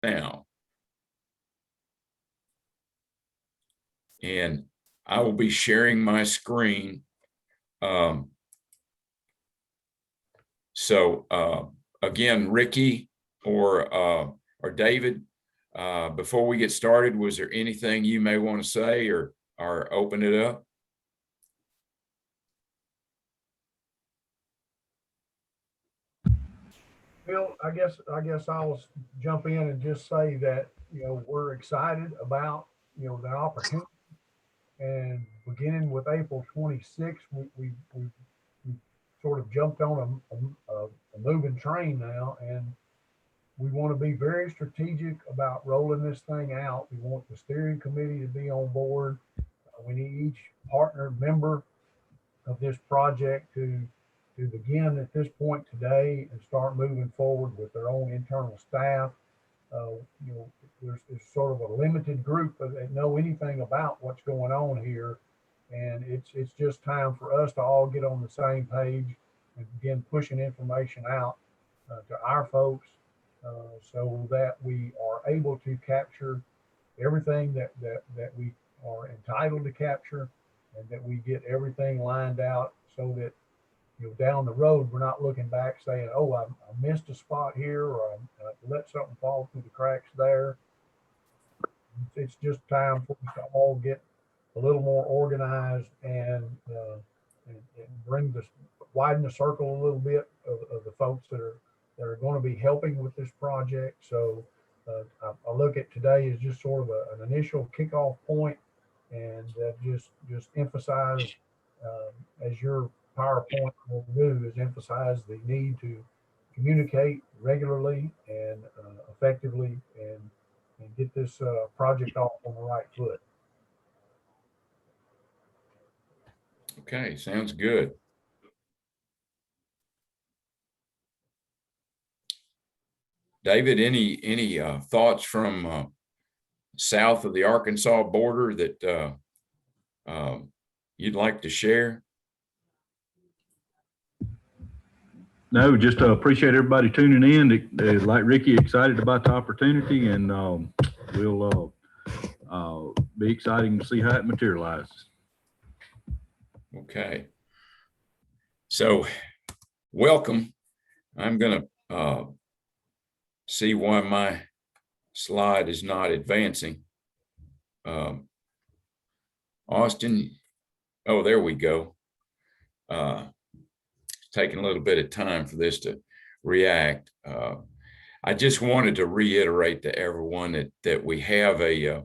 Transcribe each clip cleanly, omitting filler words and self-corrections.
now. And I will be sharing my screen. Again, Ricky or David, before we get started, was there anything you may want to say or open it up? Bill, I guess I'll jump in and just say that, we're excited about, the opportunity. And beginning with April 26th, we sort of jumped on a moving train now, and we want to be very strategic about rolling this thing out. We want the steering committee to be on board. We need each partner member of this project to begin at this point today and start moving forward with their own internal staff. There's sort of a limited group that know anything about what's going on here, and it's just time for us to all get on the same page and begin pushing information out to our folks, so that we are able to capture everything that we are entitled to capture, and that we get everything lined out so that, down the road, we're not looking back saying, oh, I missed a spot here, or I let something fall through the cracks there. It's just time for us to all get a little more organized and widen the circle a little bit of the folks that are going to be helping with this project. So I look at today as just sort of an initial kickoff point, and just emphasize, as your PowerPoint will do, is emphasize the need to communicate regularly and effectively, and get this project off on the right foot. Okay, sounds good. David, any thoughts from south of the Arkansas border that you'd like to share? No, just appreciate everybody tuning in. Like Ricky, excited about the opportunity, and we'll be exciting to see how it materializes. Okay. So, welcome. I'm going to see why my slide is not advancing. Austin, oh, there we go. It's taking a little bit of time for this to react. I just wanted to reiterate to everyone that we have a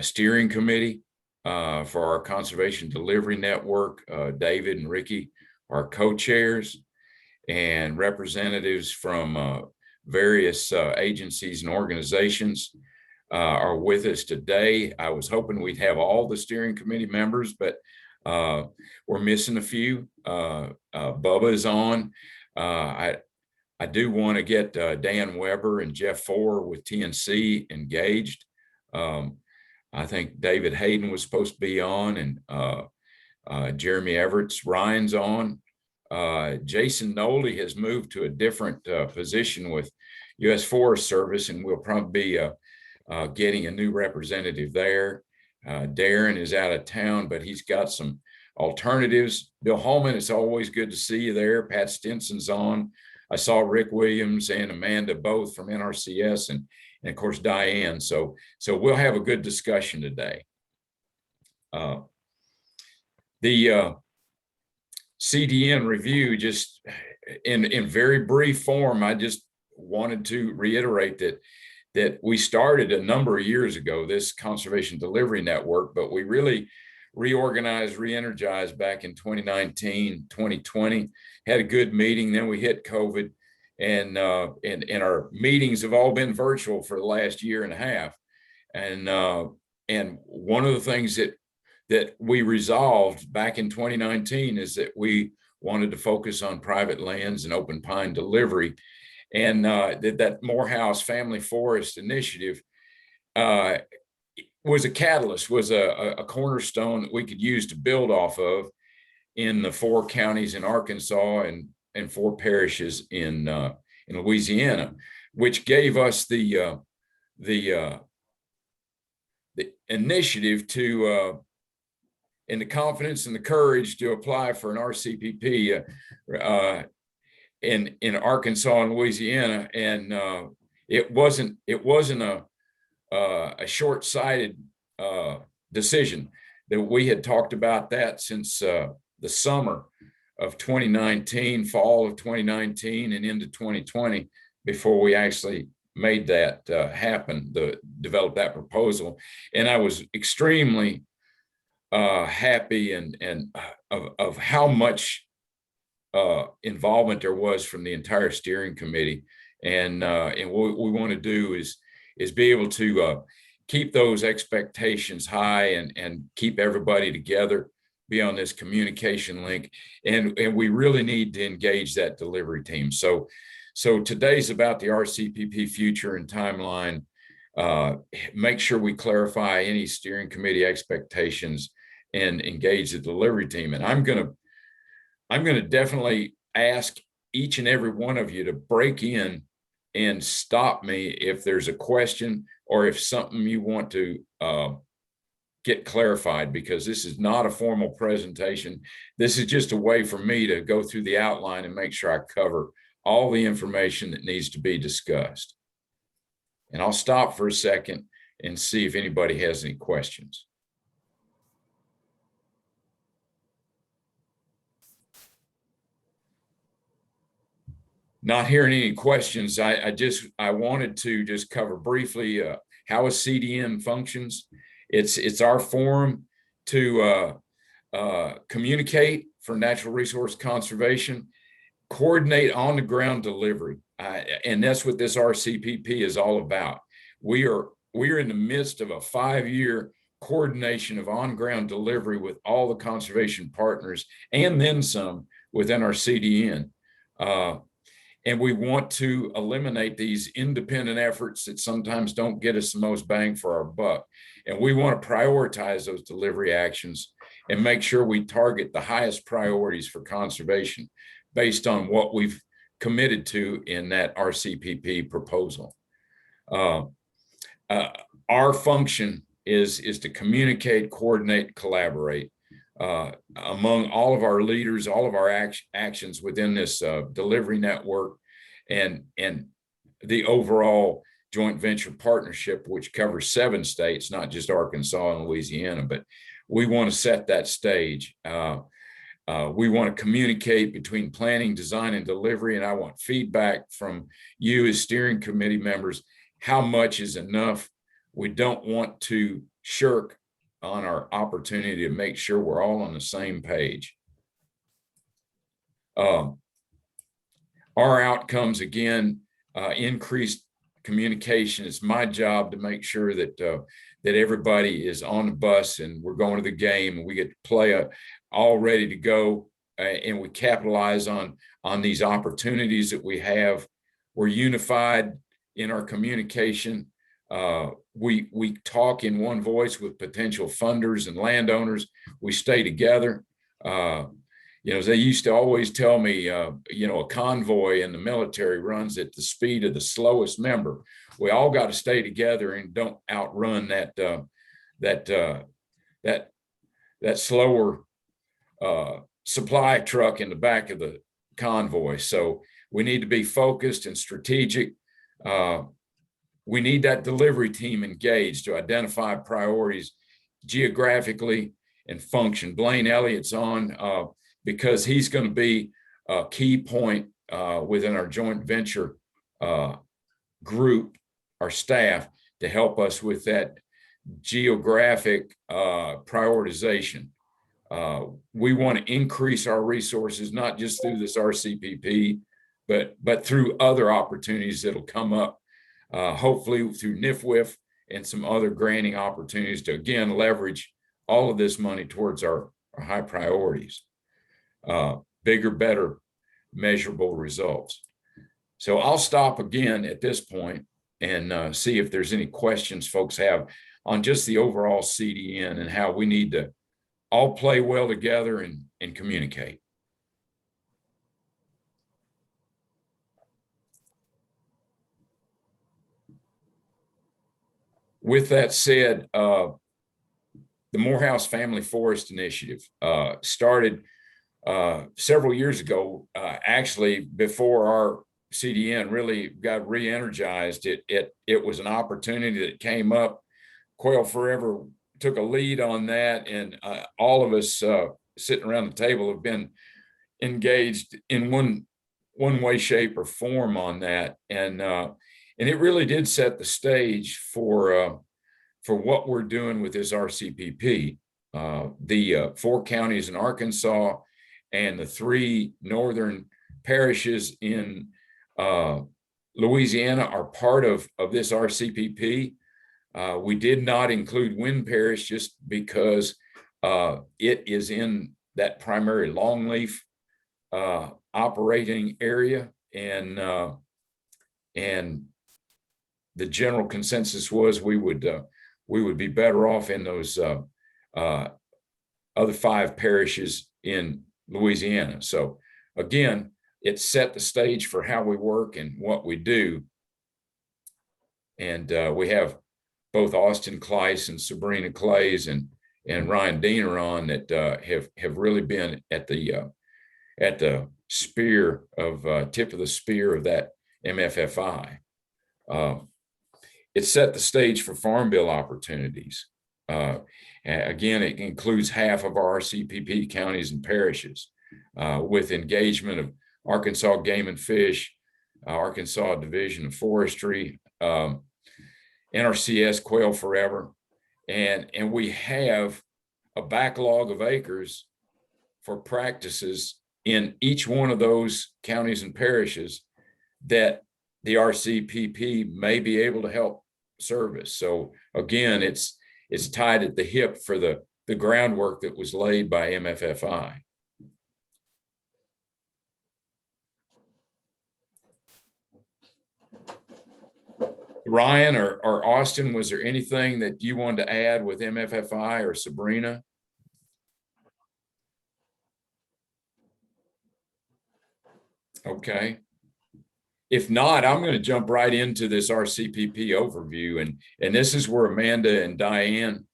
steering committee for our conservation delivery network. David and Ricky are co-chairs, and representatives from various agencies and organizations are with us today. I was hoping we'd have all the steering committee members, but we're missing a few. Bubba is on. I do want to get Dan Weber and Jeff Four with TNC engaged. I think David Hayden was supposed to be on, and Jeremy Everett's Ryan's on. Jason Noley has moved to a different position with U.S. Forest Service, and we'll probably be getting a new representative there. Darren is out of town, but he's got some alternatives. Bill Holman, it's always good to see you there. Pat Stinson's on. I saw Rick Williams and Amanda both from NRCS, and of course Diane. So we'll have a good discussion today. The CDN review, just in very brief form, I just wanted to reiterate that we started a number of years ago, this conservation delivery network, but we really reorganized, re-energized back in 2019, 2020, had a good meeting. Then we hit COVID, and our meetings have all been virtual for the last year and a half. And one of the things that we resolved back in 2019 is that we wanted to focus on private lands and open pine delivery. And that Morehouse Family Forest Initiative was a catalyst, was a cornerstone that we could use to build off of in the 4 counties in Arkansas and 4 parishes in Louisiana, which gave us the the initiative to and the confidence and the courage to apply for an RCPP in Arkansas and Louisiana, and it wasn't a short-sighted decision. That we had talked about that since the summer of 2019, fall of 2019, and into 2020 before we actually made that happen, develop that proposal. And I was extremely happy and of how much involvement there was from the entire steering committee. And what we want to do is be able to keep those expectations high and keep everybody together, be on this communication link. And we really need to engage that delivery team. So today's about the RCPP future and timeline. Make sure we clarify any steering committee expectations and engage the delivery team. And I'm gonna definitely ask each and every one of you to break in and stop me if there's a question or if something you want to get clarified, because this is not a formal presentation. This is just a way for me to go through the outline and make sure I cover all the information that needs to be discussed. And I'll stop for a second and see if anybody has any questions. Not hearing any questions, I wanted to just cover briefly how a CDN functions. It's our forum to communicate for natural resource conservation, coordinate on the ground delivery, and that's what this RCPP is all about. We are in the midst of a 5-year coordination of on-ground delivery with all the conservation partners and then some within our CDN. And we want to eliminate these independent efforts that sometimes don't get us the most bang for our buck. And we want to prioritize those delivery actions and make sure we target the highest priorities for conservation based on what we've committed to in that RCPP proposal. Our function is to communicate, coordinate, collaborate among all of our leaders, all of our actions within this delivery network, and the overall joint venture partnership, which covers 7 states, not just Arkansas and Louisiana. But we want to set that stage. We want to communicate between planning, design, and delivery, and I want feedback from you as steering committee members. How much is enough? We don't want to shirk on our opportunity to make sure we're all on the same page. Our outcomes, again, increased communication. It's my job to make sure that that everybody is on the bus and we're going to the game and we get to play all ready to go, and we capitalize on these opportunities that we have. We're unified in our communication. We talk in one voice with potential funders and landowners. We stay together. They used to always tell me, a convoy in the military runs at the speed of the slowest member. We all got to stay together and don't outrun that slower supply truck in the back of the convoy. So we need to be focused and strategic. We need that delivery team engaged to identify priorities geographically and function. Blaine Elliott's on because he's going to be a key point within our joint venture group, our staff, to help us with that geographic prioritization. We want to increase our resources, not just through this RCPP, but through other opportunities that'll come up. Hopefully through NIFWIF and some other granting opportunities to, again, leverage all of this money towards our high priorities. Bigger, better, measurable results. So I'll stop again at this point and see if there's any questions folks have on just the overall CDN and how we need to all play well together and communicate. with that said, the Morehouse Family Forest Initiative started several years ago, actually before our CDN really got re-energized. It was an opportunity that came up. Quail Forever took a lead on that, and all of us sitting around the table have been engaged in one way, shape, or form on that, and it really did set the stage for what we're doing with this RCPP. The 4 counties in Arkansas and the 3 northern parishes in Louisiana are part of this RCPP. We did not include Wind Parish just because it is in that primary longleaf operating area, and the general consensus was we would be better off in those other 5 parishes in Louisiana. So again, it set the stage for how we work and what we do. And we have both Austin Kleiss and Sabrina Clays and Ryan Diener on that have really been at the spear of tip of the spear of that MFFI. It set the stage for Farm Bill opportunities. Again, it includes half of our RCPP counties and parishes, with engagement of Arkansas Game and Fish, Arkansas Division of Forestry, NRCS Quail Forever, and we have a backlog of acres for practices in each one of those counties and parishes that the RCPP may be able to help service. So again, it's tied at the hip for the groundwork that was laid by MFFI. Ryan or Austin, was there anything that you wanted to add with MFFI or Sabrina? Okay. If not, I'm going to jump right into this RCPP overview, and this is where Amanda and Diane,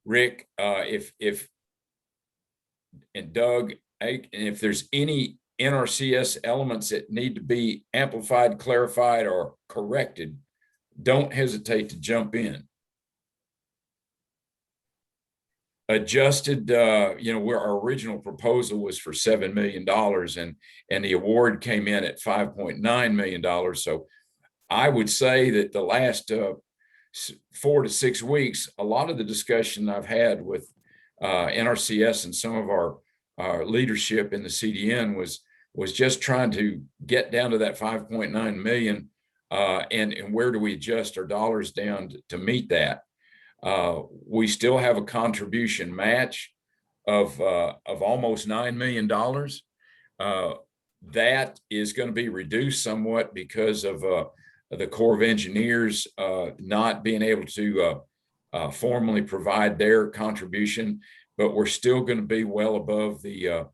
Rick, if and Doug, and if there's any NRCS elements that need to be amplified, clarified, or corrected, don't hesitate to jump in. Adjusted, where our original proposal was for $7 million, and the award came in at $5.9 million. So I would say that the last 4 to 6 weeks, a lot of the discussion I've had with NRCS and some of our leadership in the CDN was just trying to get down to that 5.9 million, and where do we adjust our dollars down to meet that. We still have a contribution match of almost $9 million. That is going to be reduced somewhat because of the Corps of Engineers not being able to formally provide their contribution, but we're still going to be well above the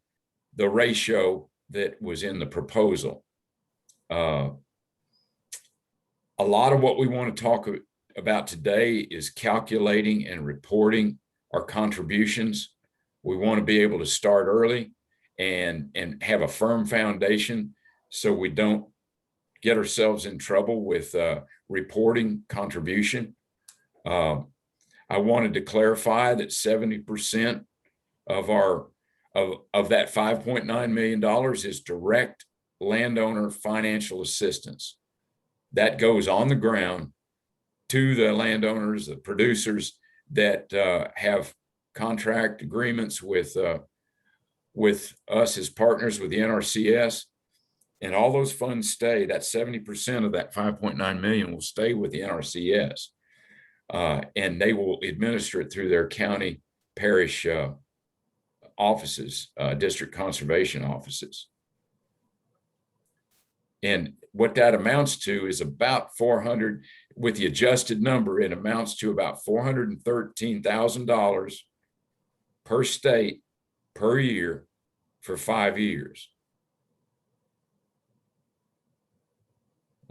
ratio that was in the proposal. A lot of what we want to talk about today is calculating and reporting our contributions. We want to be able to start early and have a firm foundation so we don't get ourselves in trouble with reporting contribution. I wanted to clarify that 70% of that $5.9 million is direct landowner financial assistance. That goes on the ground to the landowners, the producers that have contract agreements with us as partners with the NRCS, and all those funds stay. That 70% of that 5.9 million will stay with the NRCS, and they will administer it through their county parish offices, district conservation offices. And what that amounts to is about 400, with the adjusted number, it amounts to about $413,000 per state per year for 5 years.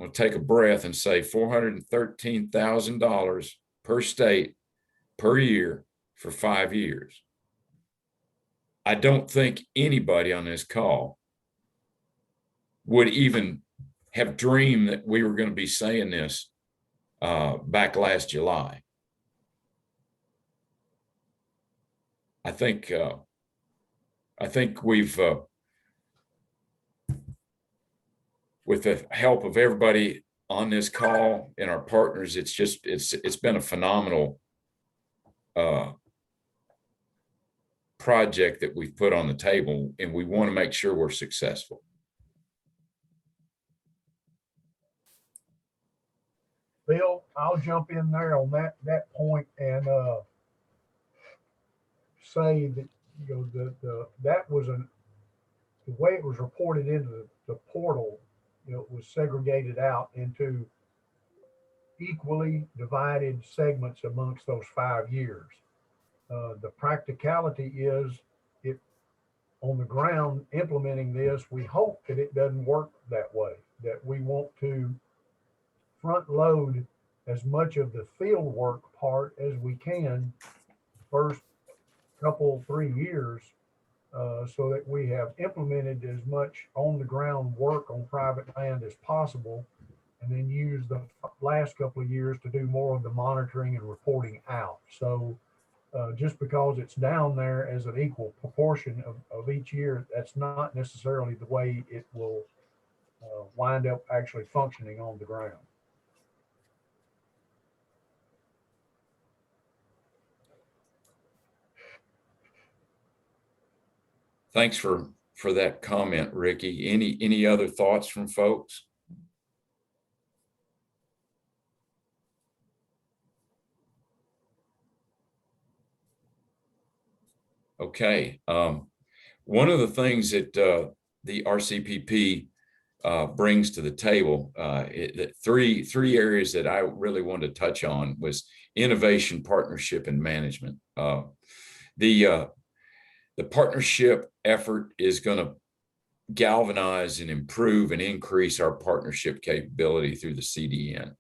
we'll take a breath and say $413,000 per state per year for 5 years. I don't think anybody on this call would even have dreamed that we were going to be saying this back last July. I think we've, with the help of everybody on this call and our partners, it's been a phenomenal project that we've put on the table, and we want to make sure we're successful. Bill, I'll jump in there on that point and say that, you know, that was the way it was reported into the portal, you know, it was segregated out into equally divided segments amongst those 5 years. The practicality is, it on the ground implementing this, we hope that it doesn't work that way, that we want to front load as much of the field work part as we can first couple 3 years, so that we have implemented as much on the ground work on private land as possible, and then use the last couple of years to do more of the monitoring and reporting out. So just because it's down there as an equal proportion of each year, that's not necessarily the way it will wind up actually functioning on the ground. Thanks for that comment, Ricky. Any other thoughts from folks? Okay. One of the things that the RCPP brings to the table, three areas that I really wanted to touch on was innovation, partnership, and management. The partnership effort is going to galvanize and improve and increase our partnership capability through the CDN.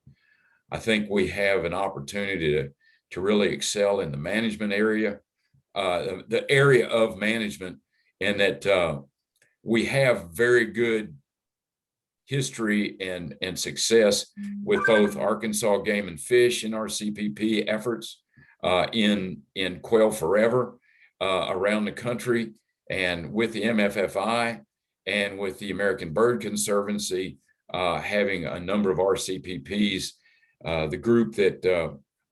I think we have an opportunity to really excel in the management area, the area of management, and that we have very good history and success with both Arkansas Game and Fish and our CPP efforts in Quail Forever around the country, and with the MFFI and with the American Bird Conservancy, having a number of RCPPs. The group that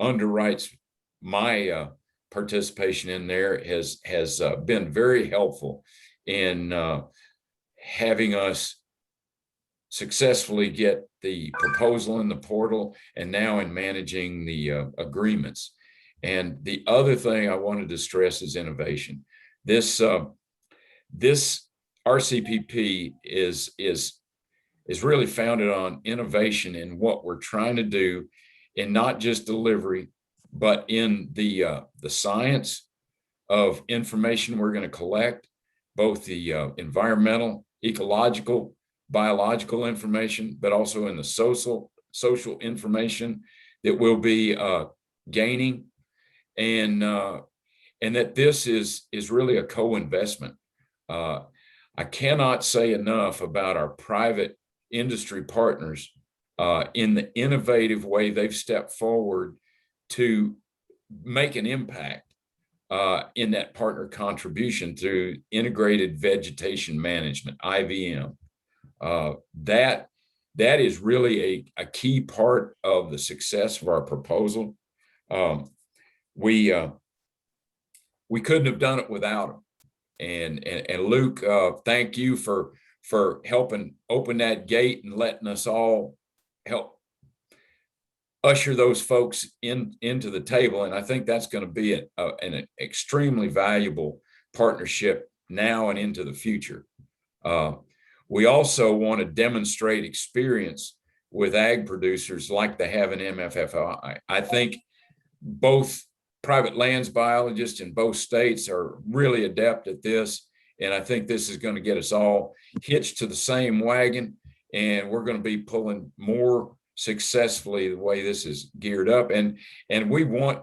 underwrites my participation in there has been very helpful in having us successfully get the proposal in the portal and now in managing the agreements. And the other thing I wanted to stress is innovation. This RCPP is really founded on innovation in what we're trying to do, in not just delivery, but in the science of information we're going to collect, both the environmental, ecological, biological information, but also in the social information that we'll be gaining, and that this is really a co-investment. I cannot say enough about our private industry partners in the innovative way they've stepped forward to make an impact in that partner contribution through integrated vegetation management, IVM. That is really a key part of the success of our proposal. We couldn't have done it without them. And Luke, thank you for helping open that gate and letting us all help usher those folks into the table. And I think that's going to be an extremely valuable partnership now and into the future. We also want to demonstrate experience with ag producers like they have in MFFI. I think both private lands biologists in both states are really adept at this. And I think this is going to get us all hitched to the same wagon and we're going to be pulling more successfully the way this is geared up. And we want,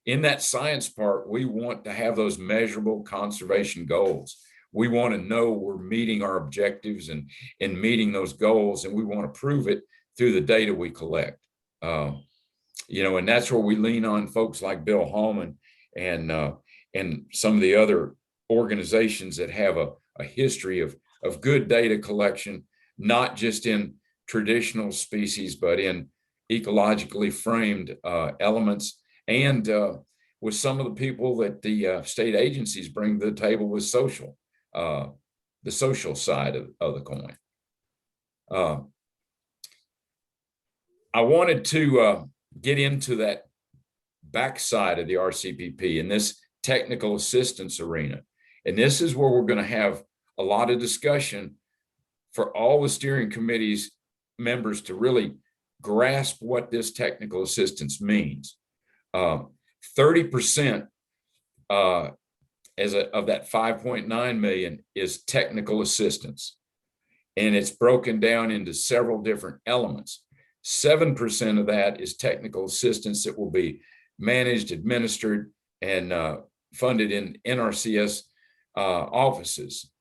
in that science part, we want to have those measurable conservation goals. We want to know we're meeting our objectives and meeting those goals, and we want to prove it through the data we collect. And that's where we lean on folks like Bill Hallman and some of the other organizations that have a history of good data collection, not just in traditional species, but in ecologically framed elements, and with some of the people that the state agencies bring to the table with the social side of the coin. I wanted to get into that backside of the RCPP in this technical assistance arena. And this is where we're going to have a lot of discussion for all the steering committee's members to really grasp what this technical assistance means. 30% of that 5.9 million is technical assistance, and it's broken down into several different elements. 7% of that is technical assistance that will be managed, administered, and funded in NRCS offices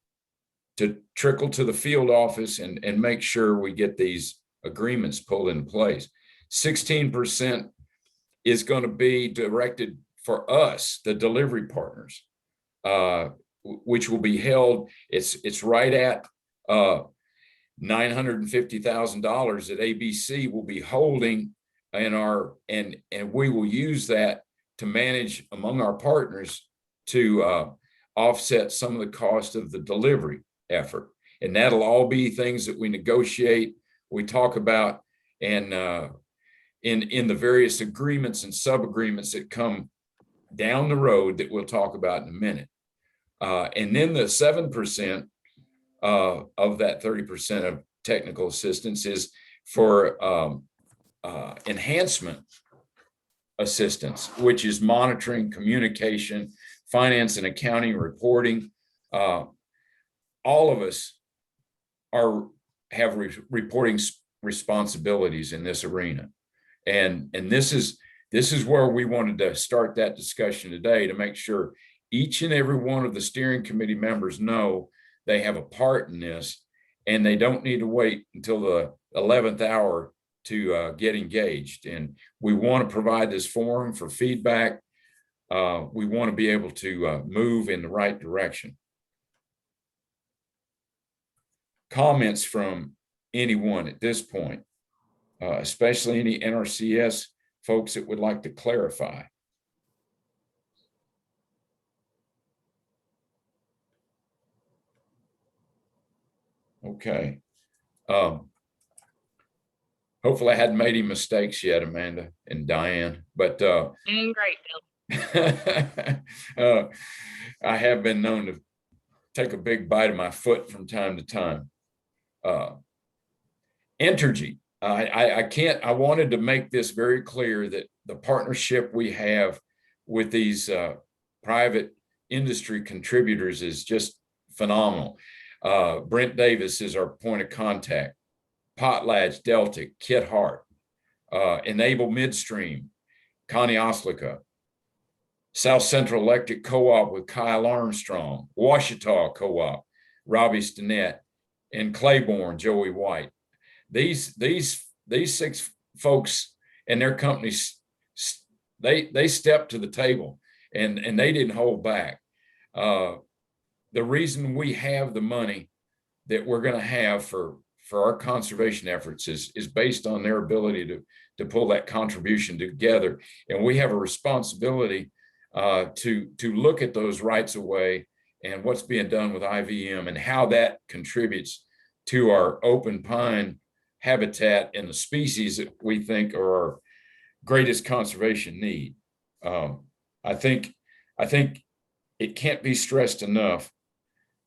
to trickle to the field office and make sure we get these agreements pulled in place. 16% is going to be directed for us, the delivery partners, which will be held. It's right at $950,000 that ABC will be holding in and we will use that to manage among our partners to offset some of the cost of the delivery effort. And that'll all be things that we negotiate, we talk about, and in the various agreements and sub-agreements that come down the road that we'll talk about in a minute. And then the 7% of that 30% of technical assistance is for enhancement assistance, which is monitoring, communication, finance and accounting, reporting. All of us have reporting responsibilities in this arena. And this is where we wanted to start that discussion today, to make sure each and every one of the steering committee members know they have a part in this, and they don't need to wait until the 11th hour to get engaged. And we want to provide this forum for feedback. We want to be able to move in the right direction. Comments from anyone at this point, especially any NRCS folks that would like to clarify? Okay. Hopefully I hadn't made any mistakes yet, Amanda and Diane, but doing great, Bill. I have been known to take a big bite of my foot from time to time. Entergy. I wanted to make this very clear that the partnership we have with these private industry contributors is just phenomenal. Brent Davis is our point of contact. Potlatch, Delta, Kit Hart, Enable Midstream, Connie Oslika, South Central Electric Co-op with Kyle Armstrong, Ouachita Co-op, Robbie Stinnett, and Claiborne, Joey White. These 6 folks and their companies, they stepped to the table and they didn't hold back. The reason we have the money that we're going to have for our conservation efforts is based on their ability to pull that contribution together. And we have a responsibility to look at those rights of way and what's being done with IVM and how that contributes to our open pine habitat and the species that we think are our greatest conservation need. I think it can't be stressed enough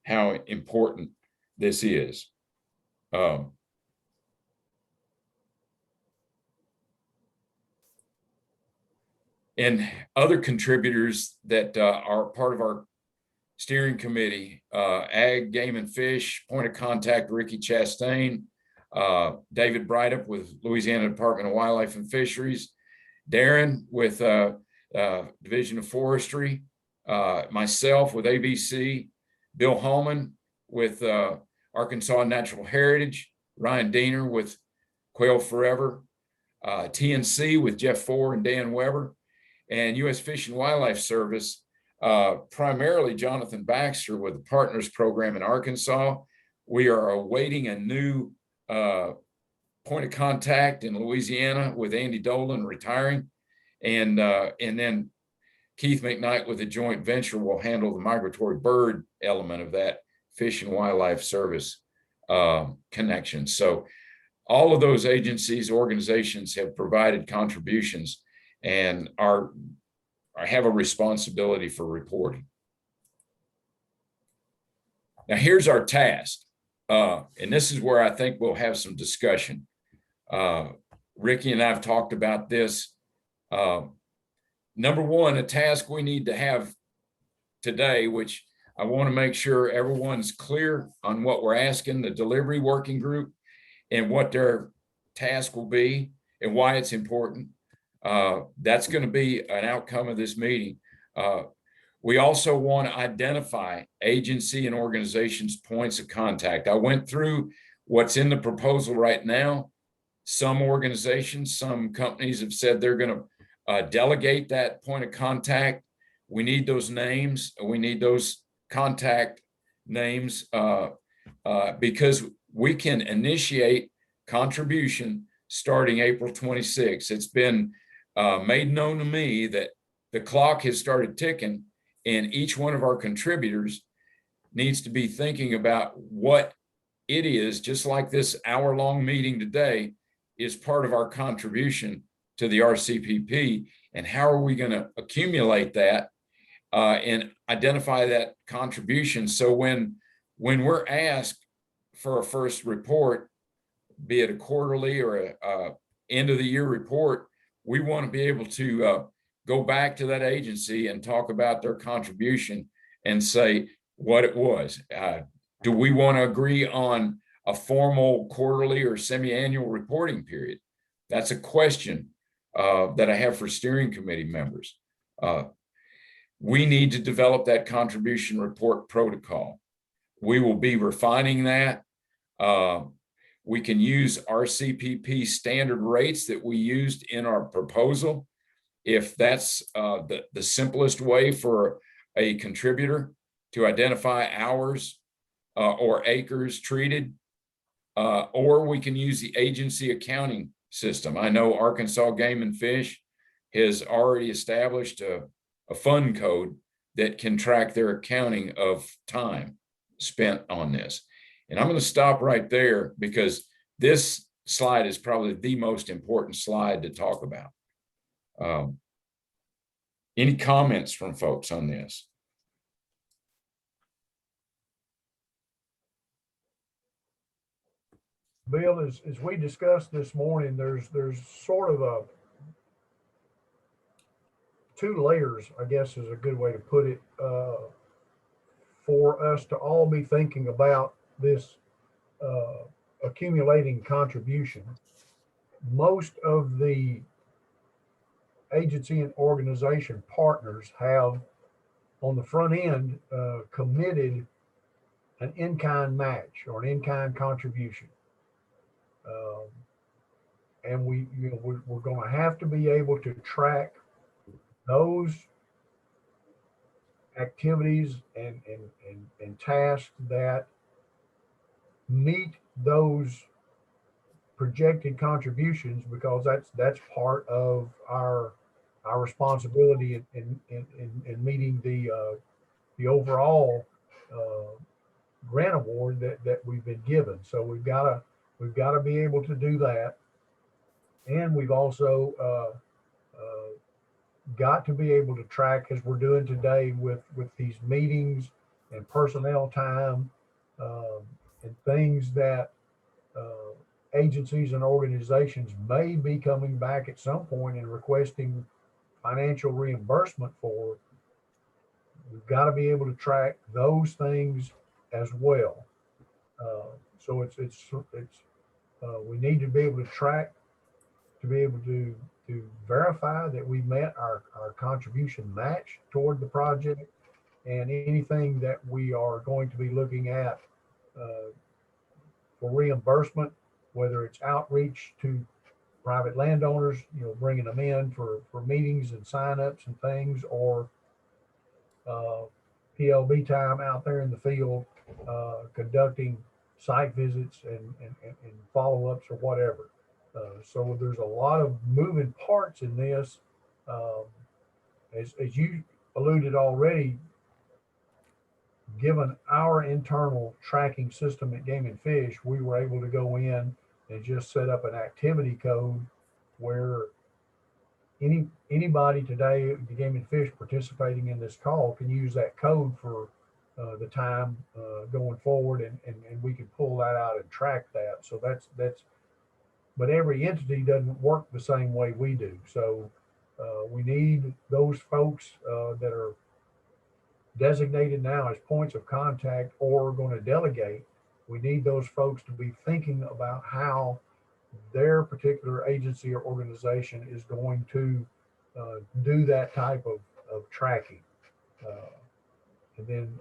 how important this is. And other contributors that are part of our steering committee, Ag, Game and Fish, point of contact, Ricky Chastain, David Breidup with Louisiana Department of Wildlife and Fisheries, Darren with Division of Forestry, myself with ABC, Bill Holman with Arkansas Natural Heritage, Ryan Diener with Quail Forever, TNC with Jeff Four and Dan Weber, and U.S. Fish and Wildlife Service, primarily Jonathan Baxter with the Partners Program in Arkansas. We are awaiting a new point of contact in Louisiana with Andy Dolan retiring, and then Keith McKnight with the joint venture will handle the migratory bird element of that Fish and Wildlife Service connection. So all of those agencies, organizations have provided contributions and have a responsibility for reporting. Now here's our task, and this is where I think we'll have some discussion. Ricky and I have talked about this. Number one, a task we need to have today, which I want to make sure everyone's clear on what we're asking the delivery working group and what their task will be and why it's important. That's going to be an outcome of this meeting. We also want to identify agency and organizations' points of contact. I went through what's in the proposal right now. Some organizations, some companies have said they're going to delegate that point of contact. We need those names. We need those contact names because we can initiate contribution starting April 26th. It's been made known to me that the clock has started ticking, and each one of our contributors needs to be thinking about what it is, just like this hour-long meeting today is part of our contribution to the RCPP, and how are we going to accumulate that and identify that contribution. So when we're asked for a first report, be it a quarterly or a end of the year report, we want to be able to go back to that agency and talk about their contribution and say what it was. Do we want to agree on a formal quarterly or semi-annual reporting period? That's a question that I have for steering committee members. We need to develop that contribution report protocol. We will be refining that. We can use RCPP standard rates that we used in our proposal. If that's the simplest way for a contributor to identify hours or acres treated, or we can use the agency accounting system. I know Arkansas Game and Fish has already established a fund code that can track their accounting of time spent on this. And I'm going to stop right there because this slide is probably the most important slide to talk about. Any comments from folks on this? Bill, as we discussed this morning, there's sort of a two layers, I guess is a good way to put it, for us to all be thinking about this accumulating contribution. Most of the agency and organization partners have on the front end committed an in-kind match or an in-kind contribution. And we're going to have to be able to track those activities and tasks that meet those projected contributions, because that's part of our responsibility in meeting the overall grant award that we've been given. So we've got to be able to do that, and we've also got to be able to track, as we're doing today with these meetings and personnel time and things that agencies and organizations may be coming back at some point and requesting financial reimbursement for. We've got to be able to track those things as well. So it's We need to be able to track, to be able to verify that we met our contribution match toward the project, and anything that we are going to be looking at for reimbursement, whether it's outreach to private landowners, bringing them in for meetings and signups and things, or PLB time out there in the field, conducting site visits and follow-ups or whatever. So there's a lot of moving parts in this. As you alluded already, given our internal tracking system at Game and Fish, we were able to go in and just set up an activity code where anybody today at the Game and Fish participating in this call can use that code for the time going forward, and we can pull that out and track that. So that's but every entity doesn't work the same way we do. So we need those folks that are designated now as points of contact or going to delegate. We need those folks to be thinking about how their particular agency or organization is going to do that type of tracking. And then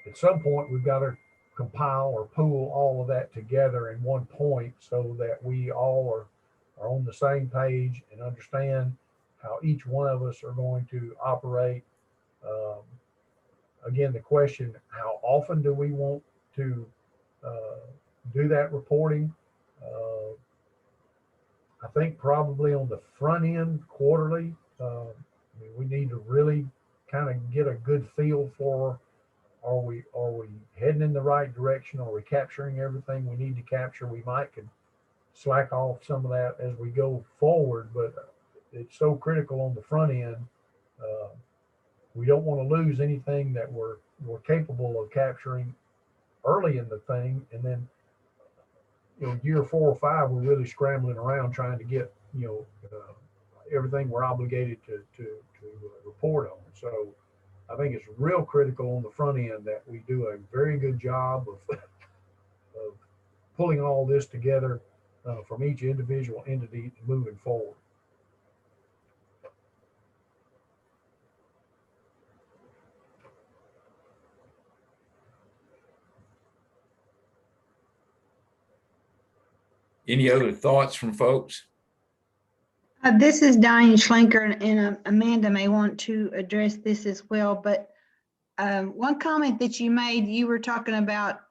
at some point, we've got to compile or pool all of that together in one point so that we all are on the same page and understand how each one of us are going to operate. Again, the question, how often do we want to do that reporting? I think probably on the front end, quarterly. We need to really kind of get a good feel for, are we heading in the right direction? Are we capturing everything we need to capture? We might could slack off some of that as we go forward, but it's so critical on the front end. We don't want to lose anything that we're capable of capturing early in the thing, and then year 4 or 5, we're really scrambling around trying to get everything we're obligated to report on. So I think it's real critical on the front end that we do a very good job of pulling all this together from each individual entity moving forward. Any other thoughts from folks? This is Diane Schlenker, and Amanda may want to address this as well. But one comment that you made, you were talking about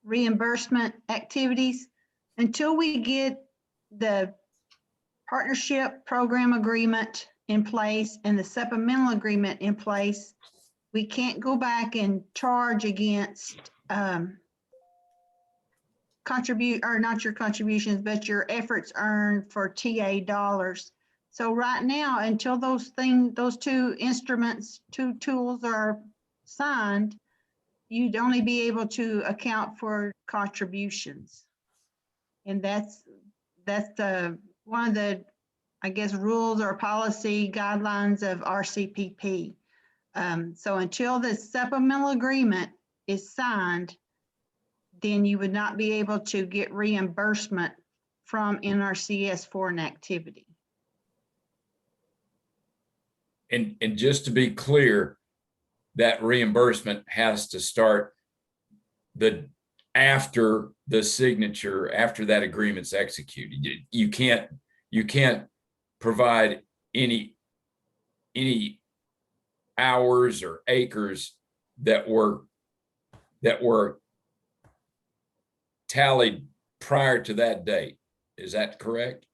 reimbursement activities. Until we get the partnership program agreement in place and the supplemental agreement in place, we can't go back and charge against not your contributions, but your efforts earned for TA dollars. So right now, until those two tools are signed, you'd only be able to account for contributions. And that's the one of the, I guess, rules or policy guidelines of RCPP. So until the supplemental agreement is signed, then you would not be able to get reimbursement from NRCS for an activity. And just to be clear, that reimbursement has to start after the signature, after that agreement's executed. You can't provide any hours or acres that were tallied prior to that date. Is that correct?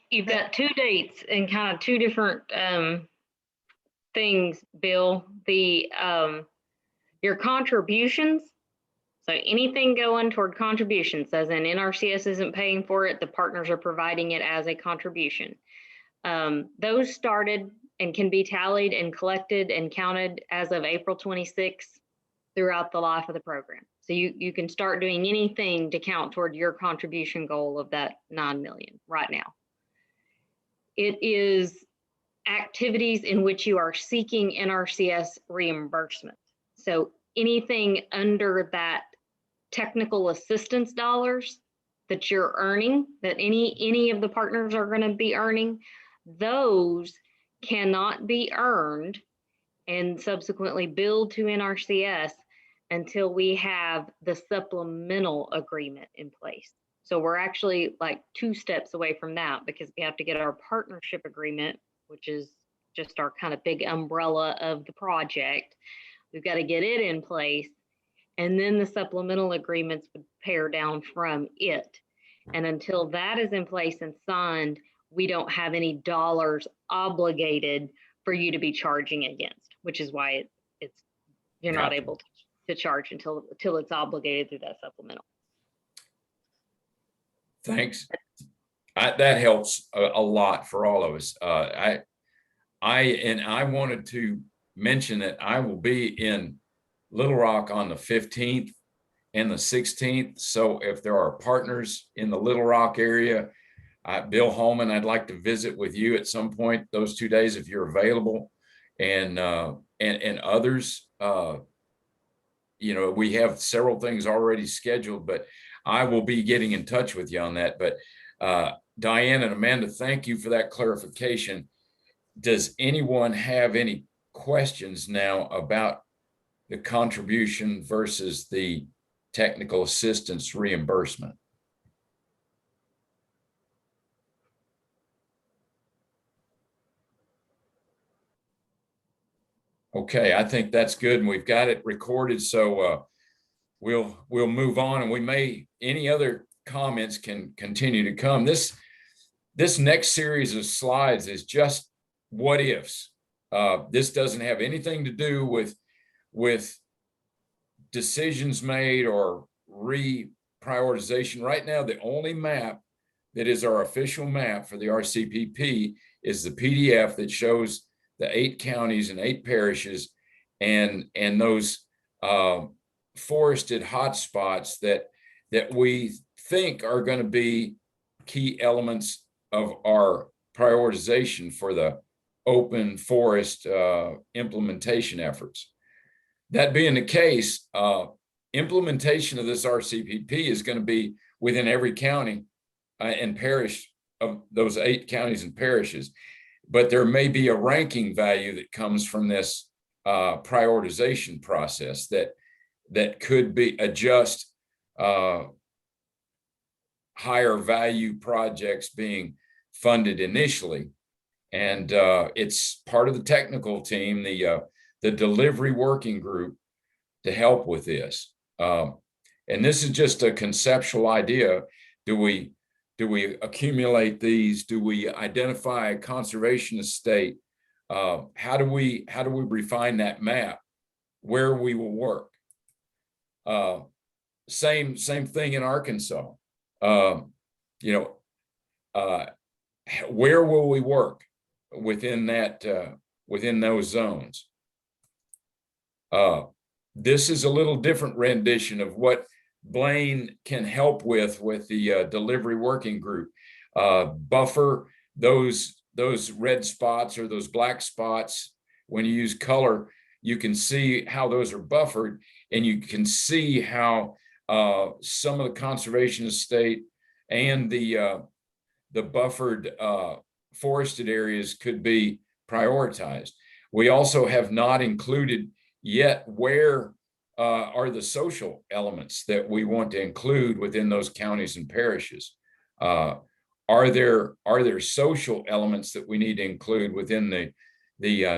You've got 2 dates and kind of 2 different things, Bill. Your contributions, so anything going toward contributions, as in NRCS isn't paying for it, the partners are providing it as a contribution. Those started and can be tallied and collected and counted as of April 26th throughout the life of the program. So you can start doing anything to count toward your contribution goal of that 9 million right now. It is activities in which you are seeking NRCS reimbursement. So anything under that technical assistance dollars that you're earning, that any of the partners are going to be earning, those cannot be earned and subsequently billed to NRCS until we have the supplemental agreement in place. So we're actually like 2 steps away from that, because we have to get our partnership agreement, which is just our kind of big umbrella of the project. We've got to get it in place, and then the supplemental agreements would pare down from it. And until that is in place and signed, we don't have any dollars obligated for you to be charging against, which is why you're not Gotcha. able to charge until it's obligated through that supplemental. Thanks. That helps a lot for all of us. I wanted to mention that I will be in Little Rock on the 15th and the 16th. So if there are partners in the Little Rock area, Bill Holman, I'd like to visit with you at some point those 2 days if you're available, and others. You know, we have several things already scheduled, but I will be getting in touch with you on that. But Diane and Amanda, thank you for that clarification. Does anyone have any questions now about the contribution versus the technical assistance reimbursement? Okay, I think that's good, and we've got it recorded, so we'll move on, and we may, any other comments can continue to come. This next series of slides is just what ifs. This doesn't have anything to do with decisions made or reprioritization. Right now, the only map that is our official map for the RCPP is the PDF that shows the 8 counties and 8 parishes and those forested hotspots that we think are going to be key elements of our prioritization for the open forest implementation efforts. That being the case, implementation of this RCPP is going to be within every county and parish of those 8 counties and parishes. But there may be a ranking value that comes from this prioritization process that could be adjust higher value projects being funded initially. And it's part of the technical team, the delivery working group, to help with this. And this is just a conceptual idea. Do we accumulate these? Do we identify a conservation estate? How do we refine that map where we will work? Same thing in Arkansas. You know, where will we work within that within those zones? This is a little different rendition of what Blaine can help with the delivery working group. Buffer those red spots or those black spots. When you use color, you can see how those are buffered, and you can see how some of the conservation estate and the buffered forested areas could be prioritized. We also have not included yet where are the social elements that we want to include within those counties and parishes. Are there social elements that we need to include within the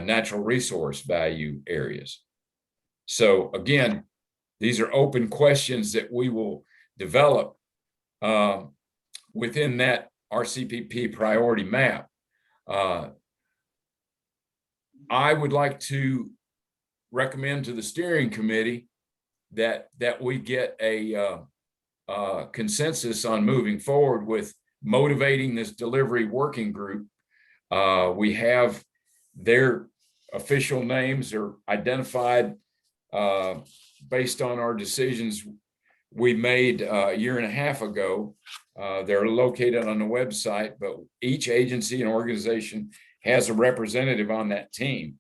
natural resource value areas? So again, these are open questions that we will develop within that RCPP priority map. I would like to recommend to the steering committee that we get a consensus on moving forward with motivating this delivery working group. We have their official names are identified based on our decisions we made a year and a half ago. They're located on the website, but each agency and organization has a representative on that team.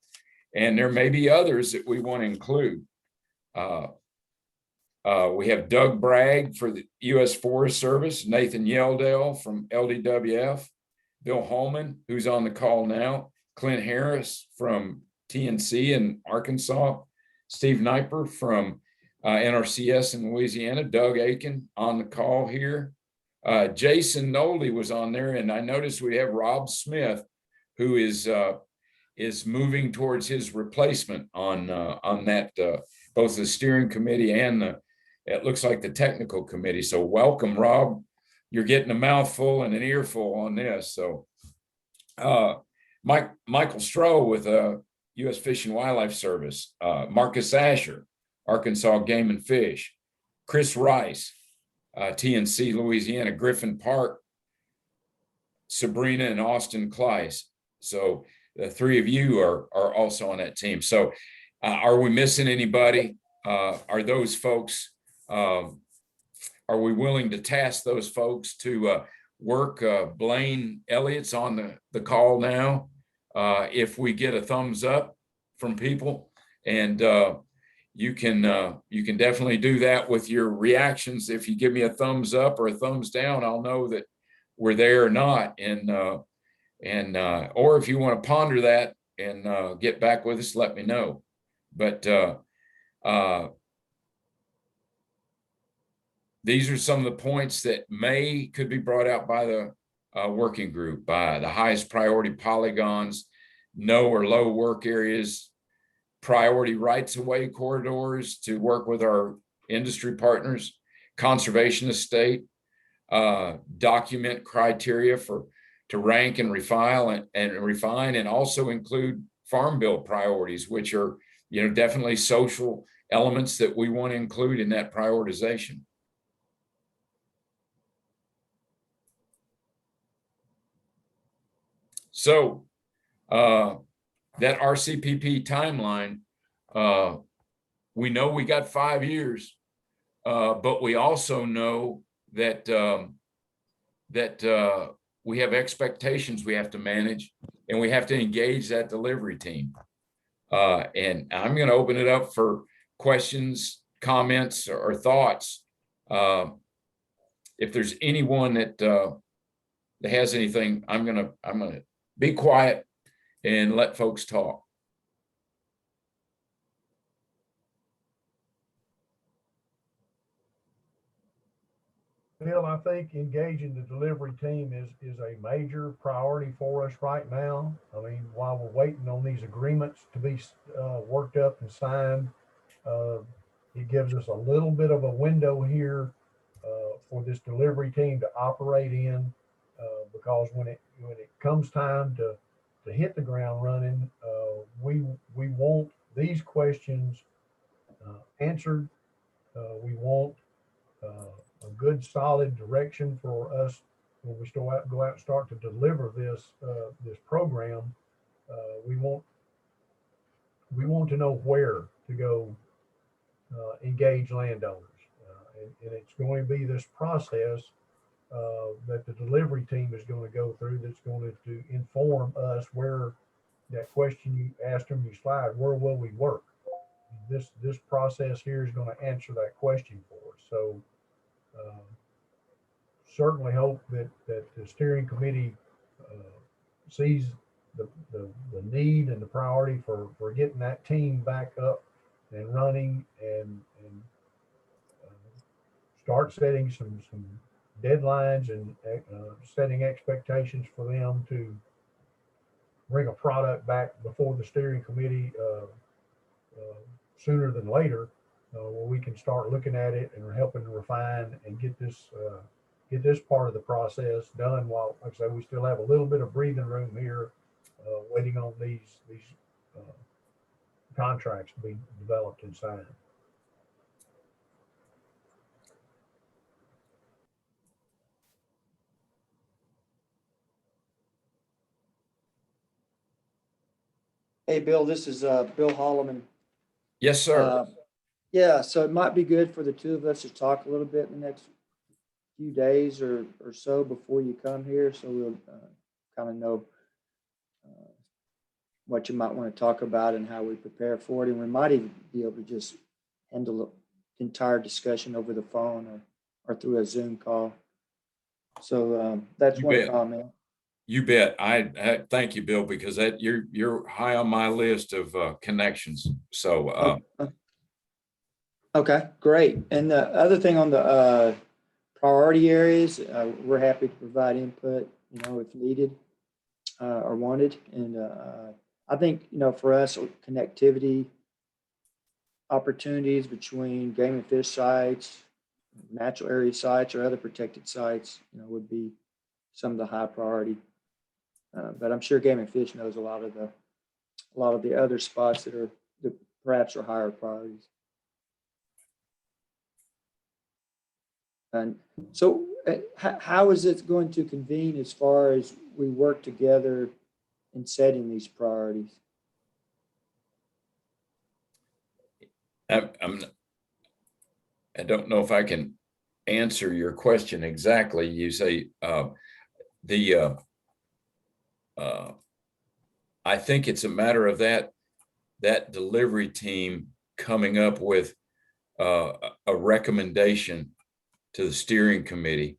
And there may be others that we want to include. We have Doug Bragg for the U.S. Forest Service, Nathan Yeldale from LDWF, Bill Holman, who's on the call now, Clint Harris from TNC in Arkansas, Steve Kniper from NRCS in Louisiana, Doug Aiken on the call here. Jason Nolde was on there, and I noticed we have Rob Smith, who is moving towards his replacement on that, both the steering committee and it looks like the technical committee. So welcome, Rob. You're getting a mouthful and an earful on this. So Michael Stroh with U.S. Fish and Wildlife Service, Marcus Asher, Arkansas Game and Fish, Chris Rice, TNC Louisiana, Griffin Park, Sabrina and Austin Kleiss. So the three of you are also on that team. So are we missing anybody? Are those folks, are we willing to task those folks to work? Blaine Elliott's on the call now. If we get a thumbs up from people, and you can definitely do that with your reactions. If you give me a thumbs up or a thumbs down, I'll know that we're there or not. And or if you want to ponder that and get back with us, let me know. But these are some of the points that could be brought out by the working group, by the highest priority polygons, no or low work areas, priority rights of way corridors to work with our industry partners, conservation estate, document criteria to rank and refine and also include farm bill priorities, which are, definitely social elements that we want to include in that prioritization. So that RCPP timeline, we know we got 5 years, but we also know that we have expectations we have to manage, and we have to engage that delivery team. And I'm going to open it up for questions, comments, or thoughts. If there's anyone that has anything, I'm gonna be quiet and let folks talk. Bill, I think engaging the delivery team is a major priority for us right now. I mean, while we're waiting on these agreements to be worked up and signed, it gives us a little bit of a window here for this delivery team to operate in, because when it comes time to hit the ground running, we want these questions answered. We want a good solid direction for us when we go out and start to deliver this program. We want to know where to go engage landowners, and it's going to be this process that the delivery team is going to go through that's going to inform us where that question you asked them, you slide, where will we work? This process here is going to answer that question for us. So certainly hope that the steering committee sees the need and the priority for getting that team back up and running, and start setting some deadlines and setting expectations for them to bring a product back before the steering committee sooner than later, where we can start looking at it and helping to refine and get this part of the process done, while, like I say, we still have a little bit of breathing room here, waiting on these contracts to be developed and signed. Hey, Bill, this is Bill Holloman. Yes, sir. Yeah, so it might be good for the two of us to talk a little bit in the next few days or so before you come here, so we'll kind of know what you might want to talk about and how we prepare for it. And we might even be able to just entire discussion over the phone or through a Zoom call. So that's You one bet. comment. You bet. I thank you, Bill, because that you're high on my list of connections. So Okay, great. And the other thing on the priority areas, we're happy to provide input, if needed or wanted. And I think, for us, connectivity opportunities between game and fish sites, natural area sites, or other protected sites, would be some of the high priority. But I'm sure Game and Fish knows a lot of the other spots that perhaps are higher priorities. And so, how is it going to convene as far as we work together in setting these priorities? I don't know if I can answer your question exactly. You say I think it's a matter of that delivery team coming up with a recommendation to the steering committee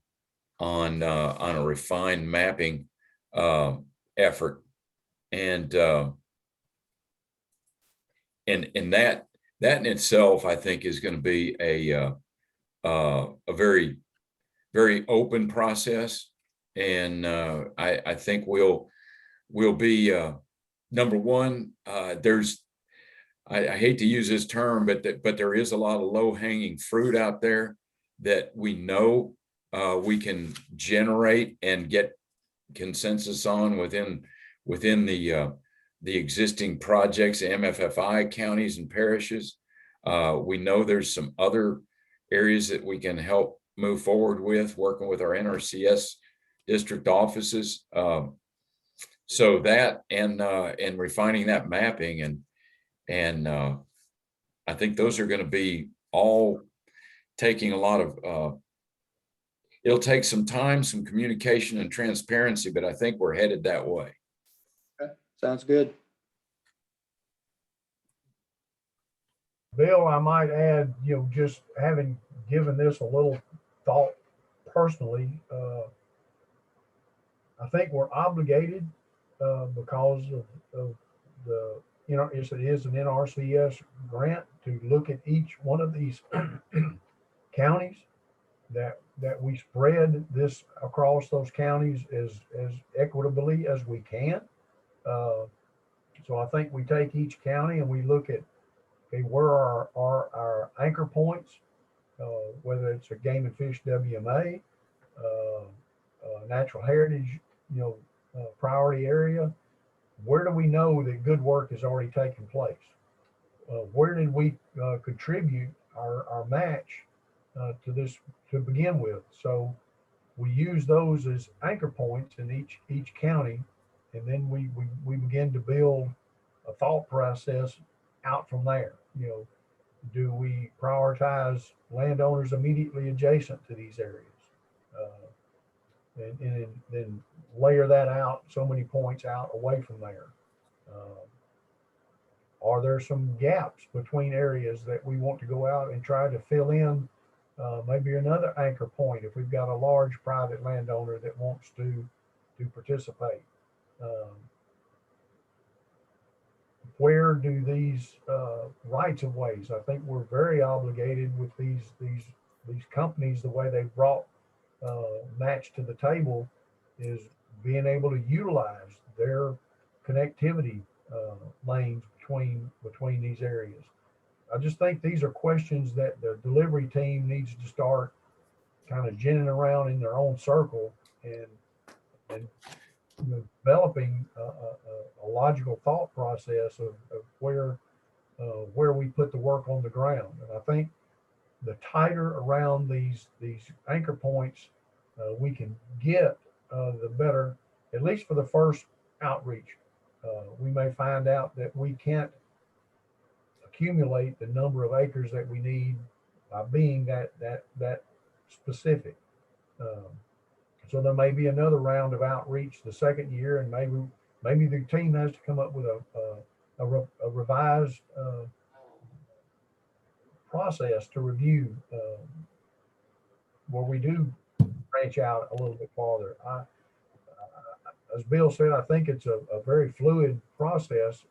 on a refined mapping effort, and that in itself, I think, is going to be a very, very open process, and I think we'll be number one. I hate to use this term, but there is a lot of low-hanging fruit out there that we know we can generate and get consensus on within the existing projects, MFFI counties and parishes. We know there's some other areas that we can help move forward with, working with our NRCS district offices. So that and refining that mapping and I think those are going to be all taking a lot of, it'll take some time, some communication and transparency, but I think we're headed that way. Okay. Sounds good. Bill, I might add, just having given this a little thought personally, I think we're obligated because of the, it is an NRCS grant to look at each one of these counties, that we spread this across those counties as equitably as we can. So I think we take each county and we look at, okay, where are our anchor points, whether it's a game and fish WMA, natural heritage, priority area. Where do we know that good work has already taken place? Where did we contribute our match to this to begin with? So we use those as anchor points in each county, and then we begin to build a thought process out from there. Do we prioritize landowners immediately adjacent to these areas? And then layer that out so many points out away from there. Are there some gaps between areas that we want to go out and try to fill in? Maybe another anchor point if we've got a large private landowner that wants to participate. Where do these rights of ways? I think we're very obligated with these companies. The way they brought match to the table is being able to utilize their connectivity lanes between these areas. I just think these are questions that the delivery team needs to start kind of ginning around in their own circle and developing a logical thought process of where we put the work on the ground. And I think the tighter around these anchor points we can get, the better, at least for the first outreach. We may find out that we can't accumulate the number of acres that we need by being that specific. So there may be another round of outreach the second year, and maybe the team has to come up with a revised process to review where we do branch out a little bit farther. As Bill said, I think it's a very fluid process.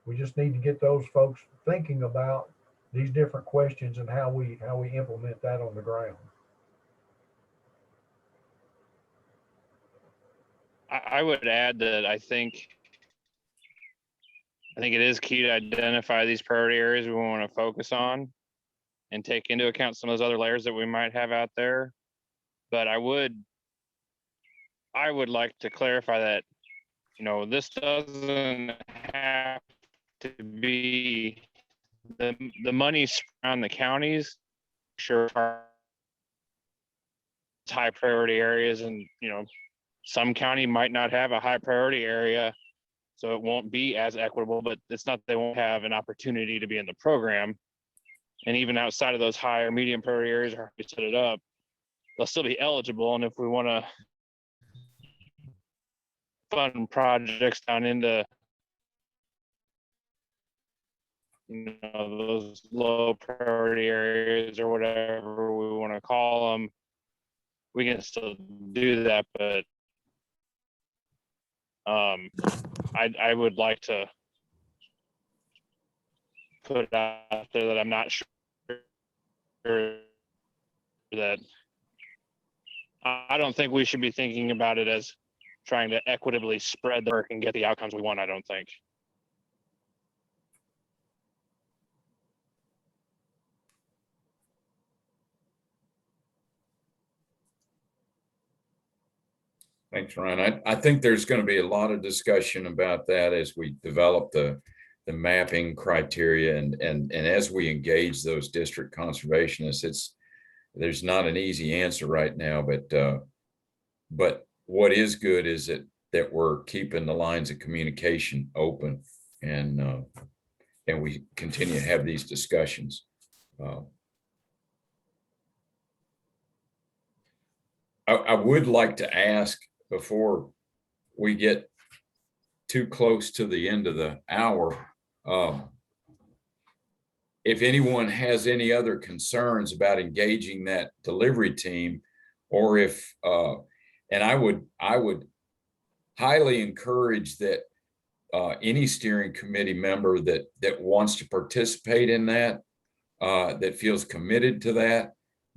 We just need to get those folks thinking about these different questions and how we implement that on the ground. I would add that I think it is key to identify these priority areas we want to focus on and take into account some of those other layers that we might have out there. But I would like to clarify that, you know, this doesn't have to be the money around the counties. Sure, high priority areas, and you know, some county might not have a high priority area, so it won't be as equitable, but it's not that they won't have an opportunity to be in the program. And even outside of those high or medium priority areas, or we set it up, they'll still be eligible. And if we want to fund projects down into, you know, those low priority areas or whatever we want to call them, we can still do that. But I would like to put it out there that I'm not sure that I don't think we should be thinking about it as trying to equitably spread the work and get the outcomes we want. I don't think. Thanks, Ryan. I think there's going to be a lot of discussion about that as we develop the mapping criteria and as we engage those district conservationists. There's not an easy answer right now, but what is good is that we're keeping the lines of communication open and we continue to have these discussions. I would like to ask, before we get too close to the end of the hour, if anyone has any other concerns about engaging that delivery team, or if and I would highly encourage that any steering committee member that wants to participate in that, that feels committed to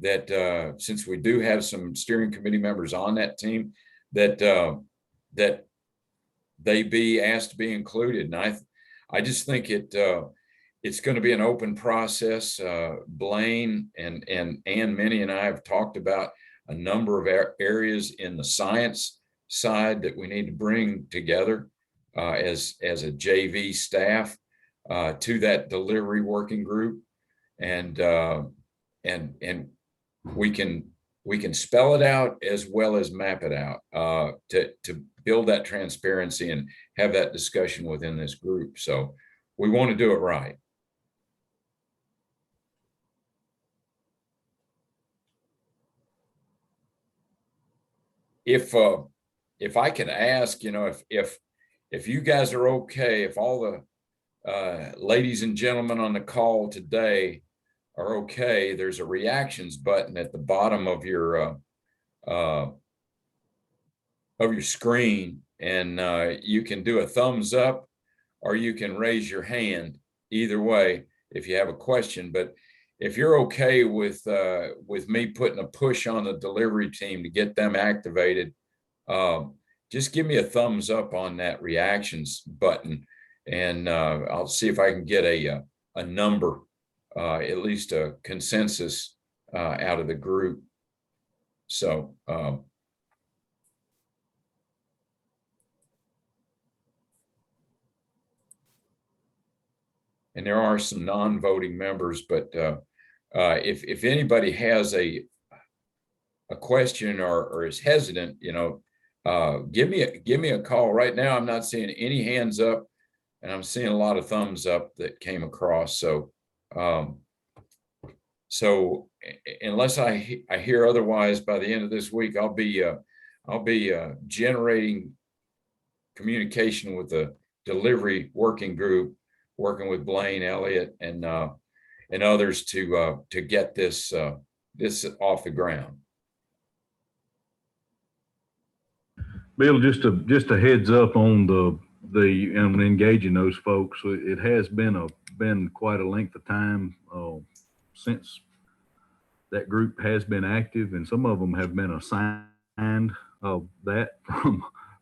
that since we do have some steering committee members on that team, that they be asked to be included. And I just think it's going to be an open process. Blaine and Minnie and I have talked about a number of areas in the science side that we need to bring together as a JV staff to that delivery working group, and we can spell it out as well as map it out to build that transparency and have that discussion within this group. So we want to do it right. If I could ask, you know, if you guys are okay, if all the ladies and gentlemen on the call today are okay, there's a reactions button at the bottom of your screen, and you can do a thumbs up or you can raise your hand, either way, if you have a question. But if you're okay with me putting a push on the delivery team to get them activated, just give me a thumbs up on that reactions button, and I'll see if I can get a number, at least a consensus out of the group. So and there are some non-voting members, but if anybody has a question or is hesitant, you know, give me a call. Right now, I'm not seeing any hands up, and I'm seeing a lot of thumbs up that came across. So so unless I hear otherwise by the end of this week, I'll be generating communication with the delivery working group, working with Blaine, Elliott, and and others to get this this off the ground. Bill, just a heads up on the and engaging those folks. It has been quite a length of time since that group has been active, and some of them have been assigned that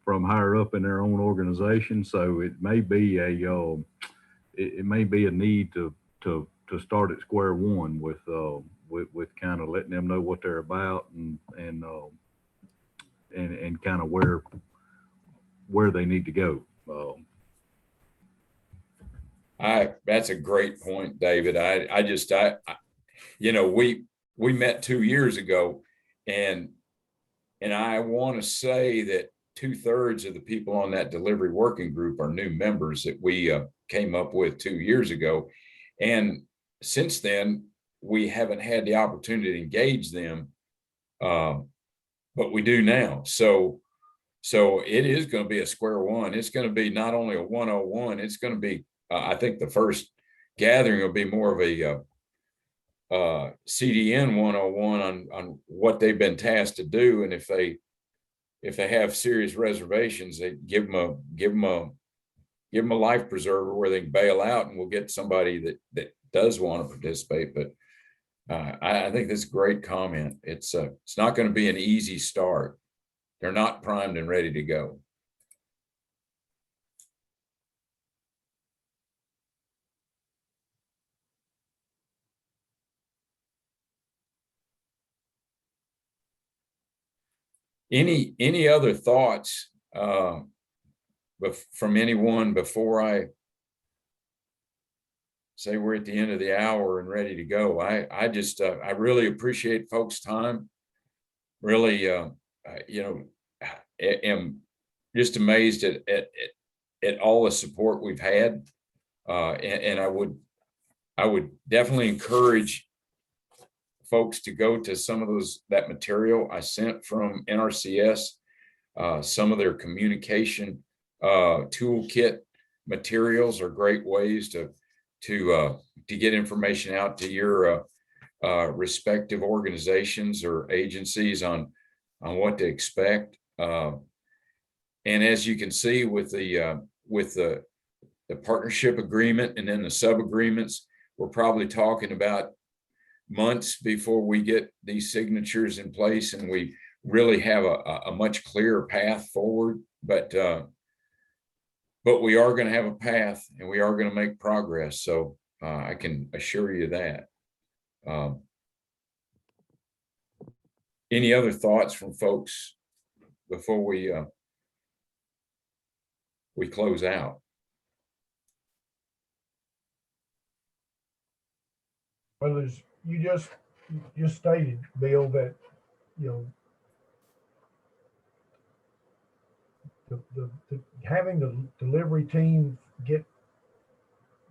from higher up in their own organization. So it may be it may be a need to start at square one with kind of letting them know what they're about and kind of where they need to go. That's a great point, David. You know, we met 2 years ago, and I want to say that 2/3 of the people on that delivery working group are new members that we came up with 2 years ago. And since then, we haven't had the opportunity to engage them, but we do now. So it is going to be a square one. It's going to be not only a 101, it's going to be, I think the first gathering will be more of a CDN 101 on what they've been tasked to do. And if they have serious reservations, they give them a life preserver where they can bail out, and we'll get somebody that does want to participate. But I think that's a great comment. It's not going to be an easy start. They're not primed and ready to go. Any other thoughts from anyone before I say we're at the end of the hour and ready to go? I just I really appreciate folks' time. Really, you know, am just amazed at all the support we've had, and I would definitely encourage folks to go to some of that material I sent from NRCS, some of their communication toolkit materials are great ways to get information out to your respective organizations or agencies on what to expect. And as you can see with the partnership agreement and then the sub agreements, we're probably talking about months before we get these signatures in place and we really have a much clearer path forward. But we are going to have a path, and we are going to make progress. So I can assure you that. Any other thoughts from folks before we close out? Well, as you just stated, Bill, that, you know, having the delivery team get,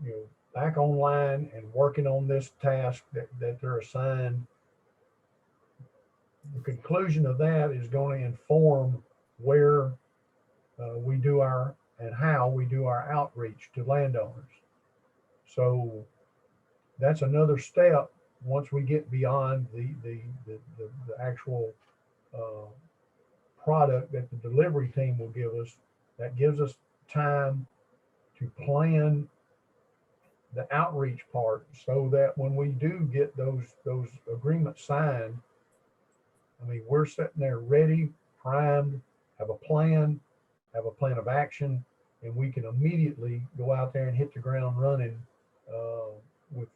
you know, back online and working on this task that they're assigned, the conclusion of that is going to inform where we do and how we do our outreach to landowners. So that's another step once we get beyond the actual product that the delivery team will give us. That gives us time to plan the outreach part, so that when we do get those agreements signed, I mean, we're sitting there ready, primed, have a plan of action, and we can immediately go out there and hit the ground running with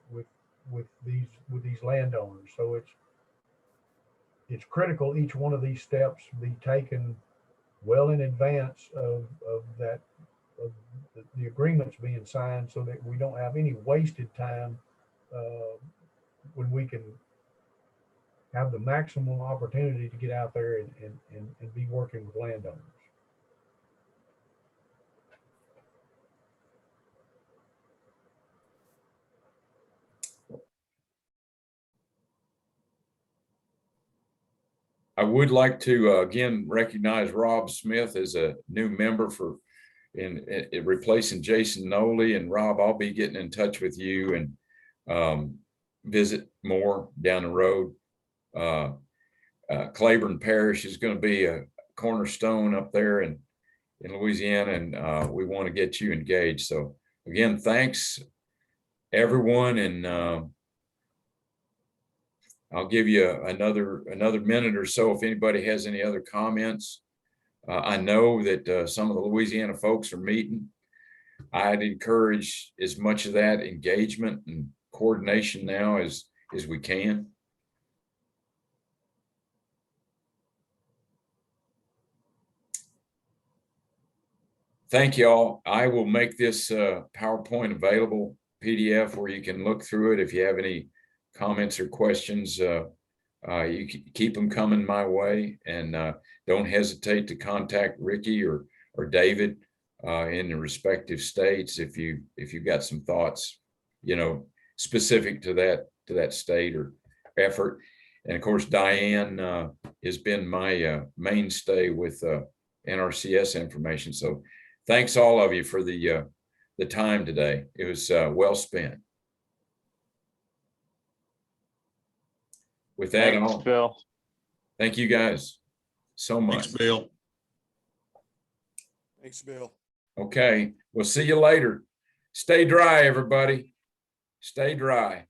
these landowners. So it's critical each one of these steps be taken well in advance of the agreements being signed, so that we don't have any wasted time when we can have the maximum opportunity to get out there and be working with landowners. I would like to again recognize Rob Smith as a new member in replacing Jason Noley. And Rob, I'll be getting in touch with you, and visit more down the road. Claiborne Parish is going to be a cornerstone up there in Louisiana, and we want to get you engaged. So again, thanks everyone, and I'll give you another minute or so if anybody has any other comments. I know that some of the Louisiana folks are meeting. I'd encourage as much of that engagement and coordination now as we can. Thank you all. I will make this PowerPoint available, PDF, where you can look through it. If you have any comments or questions, you can keep them coming my way, and don't hesitate to contact Ricky or David in the respective states if you've got some thoughts, specific to that state or effort. And of course, Diane has been my mainstay with NRCS information. So thanks all of you for the time today. It was well spent. With that, Thanks, Bill. thank you guys so much. Thanks, Bill. Thanks, Bill. Okay, we'll see you later. Stay dry, everybody. Stay dry.